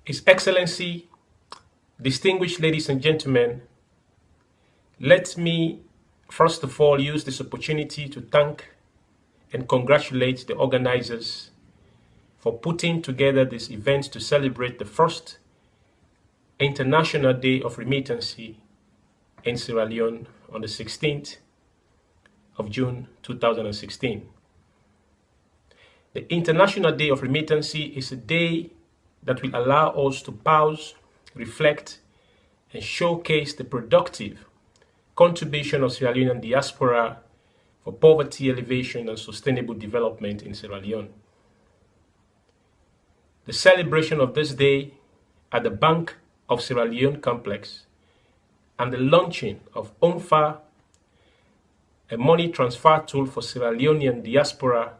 His Excellency, distinguished ladies and gentlemen, let me first of all use this opportunity to thank and congratulate the organizers for putting together this event to celebrate the first International Day of Remittance in Sierra Leone on the 16th of June 2016. The International Day of Remittance is a day that will allow us to pause, reflect, and showcase the productive contribution of Sierra Leonean diaspora for poverty alleviation and sustainable development in Sierra Leone. The celebration of this day at the Bank of Sierra Leone complex and the launching of UNFA, a money transfer tool for Sierra Leonean diaspora,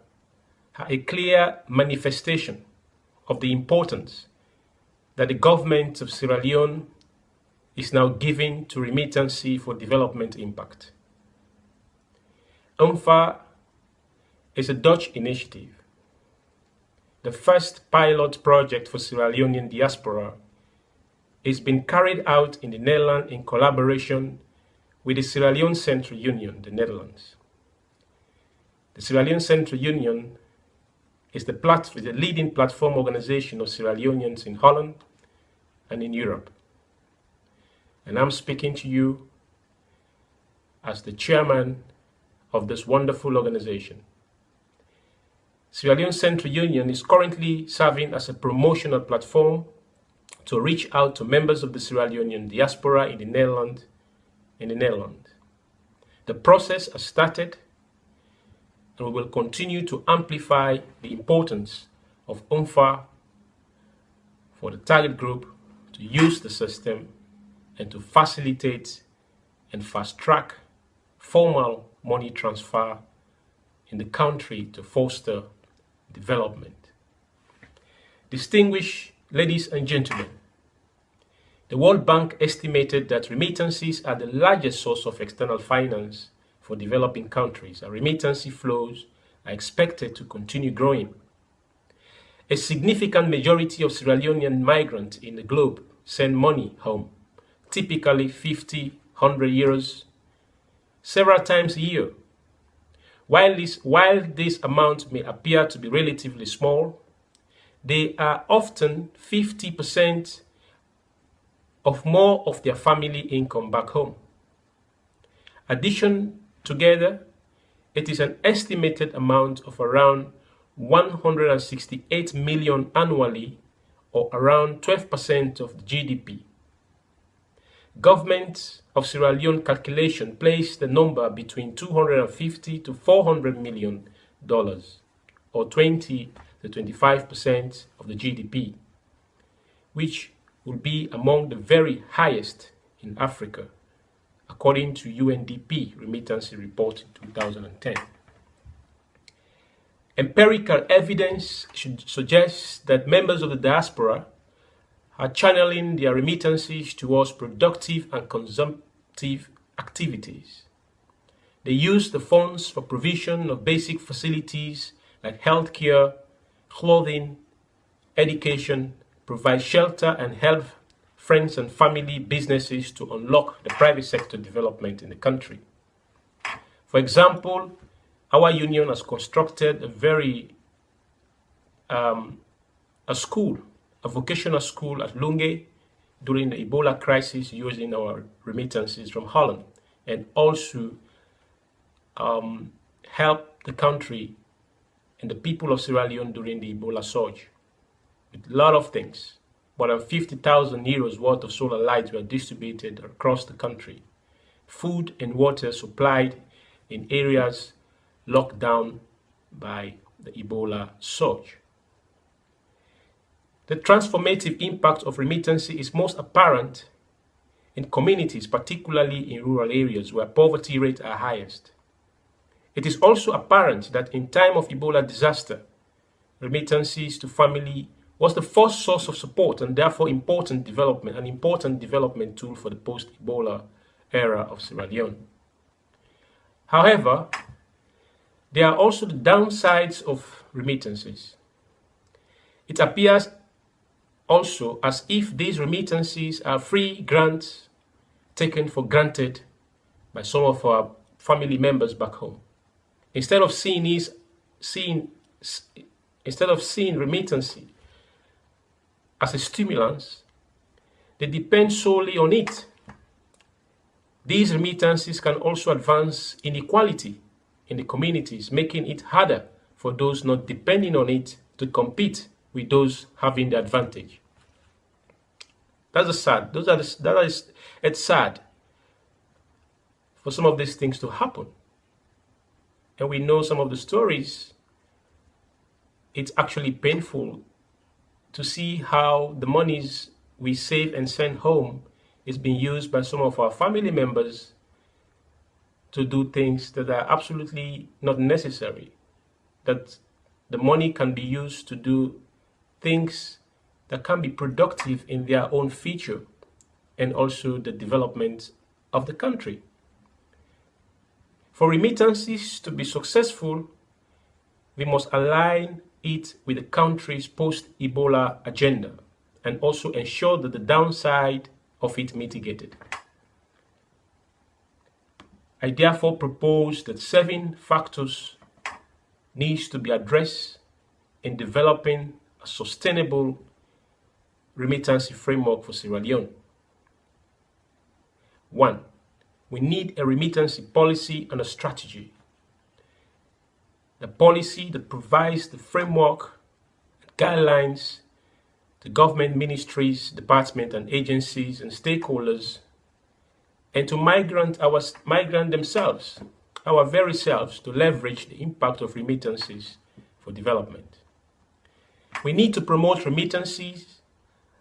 are a clear manifestation of the importance that the government of Sierra Leone is now giving to remittance for development impact. UNFA is a Dutch initiative, the first pilot project for Sierra Leonean diaspora. Is being carried out in the Netherlands in collaboration with the Sierra Leone Central Union, the Netherlands. The Sierra Leone Central Union is the leading platform organization of Sierra Leoneans in Holland and in Europe. And I'm speaking to you as the chairman of this wonderful organization. Sierra Leone Central Union is currently serving as a promotional platform to reach out to members of the Sierra Leonean diaspora in the Netherlands. The process has started, and we will continue to amplify the importance of UNFA for the target group to use the system and to facilitate and fast-track formal money transfer in the country to foster development. Distinguished ladies and gentlemen, the World Bank estimated that remittances are the largest source of external finance for developing countries, and remittance flows are expected to continue growing. A significant majority of Sierra Leonean migrants in the globe send money home, typically 50, 100 euros, several times a year. While this amount may appear to be relatively small, they are often 50% of more of their family income back home. Together, it is an estimated amount of around 168 million annually, or around 12% of the GDP. Government of Sierra Leone calculation placed the number between 250 to 400 million dollars, or 20 to 25% of the GDP, which will be among the very highest in Africa, according to UNDP remittance report in 2010. Empirical evidence suggests that members of the diaspora are channeling their remittances towards productive and consumptive activities. They use the funds for provision of basic facilities like healthcare, clothing, education, provide shelter, and help friends and family businesses to unlock the private sector development in the country. For example, our union has constructed a vocational school at Leone during the Ebola crisis, using our remittances from Holland, and also help the country and the people of Sierra Leone during the Ebola surge with a lot of things. More than 50,000 euros worth of solar lights were distributed across the country. Food and water supplied in areas locked down by the Ebola surge. The transformative impact of remittance is most apparent in communities, particularly in rural areas where poverty rates are highest. It is also apparent that in time of Ebola disaster, remittances to family was the first source of support and therefore an important development tool for the post-Ebola era of Sierra Leone. However, there are also the downsides of remittances. It appears also as if these remittances are free grants taken for granted by some of our family members back home. Instead of seeing remittance as a stimulus, they depend solely on it. These remittances can also advance inequality in the communities, making it harder for those not depending on it to compete with those having the advantage. It's sad for some of these things to happen. And we know some of the stories. It's actually painful to see how the monies we save and send home is being used by some of our family members to do things that are absolutely not necessary. That the money can be used to do things that can be productive in their own future and also the development of the country. For remittances to be successful, we must align it with the country's post-Ebola agenda and also ensure that the downside of it mitigated. I therefore propose that 7 factors needs to be addressed in developing a sustainable remittance framework for Sierra Leone. 1. We need a remittance policy and a strategy. The policy that provides the framework and guidelines to government ministries, departments and agencies and stakeholders, and to migrant themselves, our very selves, to leverage the impact of remittances for development. We need to promote remittances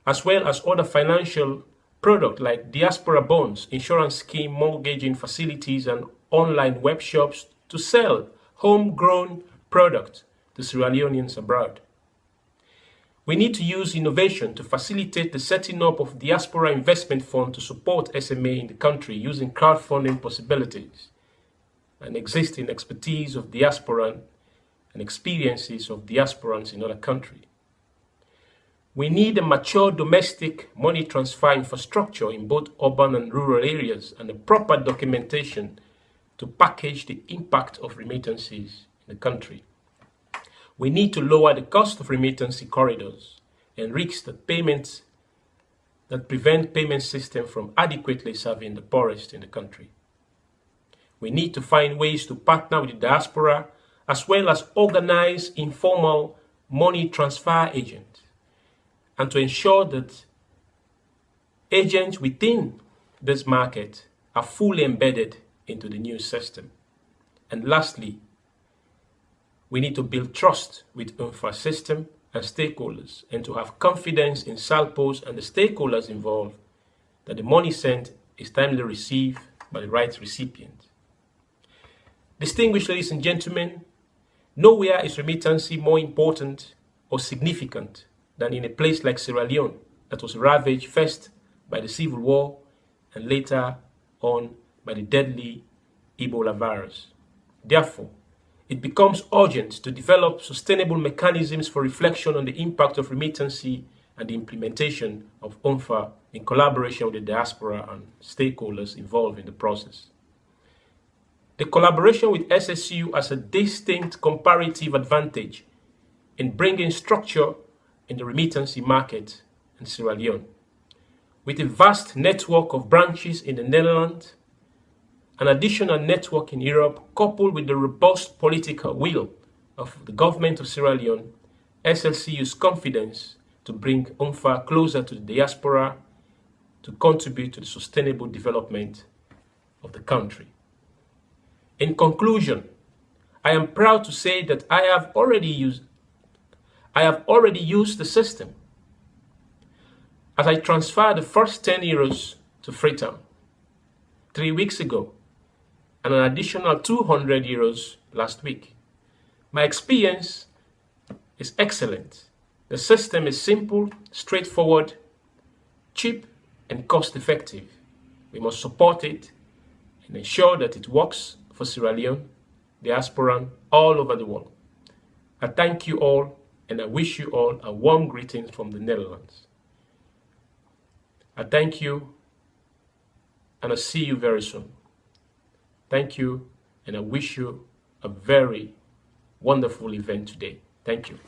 as well as other financial products like diaspora bonds, insurance scheme, mortgaging facilities, and online web shops to sell homegrown products to Sierra Leoneans abroad. We need to use innovation to facilitate the setting up of diaspora investment fund to support SMA in the country using crowdfunding possibilities and existing expertise of diaspora and experiences of diasporans in other countries. We need a mature domestic money transfer infrastructure in both urban and rural areas and a proper documentation to package the impact of remittances in the country. We need to lower the cost of remittance corridors and risks that prevent payment system from adequately serving the poorest in the country. We need to find ways to partner with the diaspora as well as organize informal money transfer agents and to ensure that agents within this market are fully embedded into the new system. And lastly, we need to build trust with UNFA system and stakeholders and to have confidence in SALPOs and the stakeholders involved that the money sent is timely received by the right recipient. Distinguished ladies and gentlemen, nowhere is remittance more important or significant than in a place like Sierra Leone that was ravaged first by the civil war and later on by the deadly Ebola virus. Therefore, it becomes urgent to develop sustainable mechanisms for reflection on the impact of remittance and the implementation of UNFA in collaboration with the diaspora and stakeholders involved in the process. The collaboration with SSU has a distinct comparative advantage in bringing structure in the remittance market in Sierra Leone. With a vast network of branches in the Netherlands, an additional network in Europe, coupled with the robust political will of the government of Sierra Leone, SLCU's confidence to bring UNFA closer to the diaspora to contribute to the sustainable development of the country. In conclusion, I am proud to say that I have already used the system as I transferred the first 10 euros to Freetown 3 weeks ago and an additional 200 euros last week. My experience is excellent. The system is simple, straightforward, cheap, and cost-effective. We must support it and ensure that it works for Sierra Leone, diaspora, all over the world. I thank you all and I wish you all a warm greeting from the Netherlands. I thank you, and I'll see you very soon. Thank you, and I wish you a very wonderful event today. Thank you.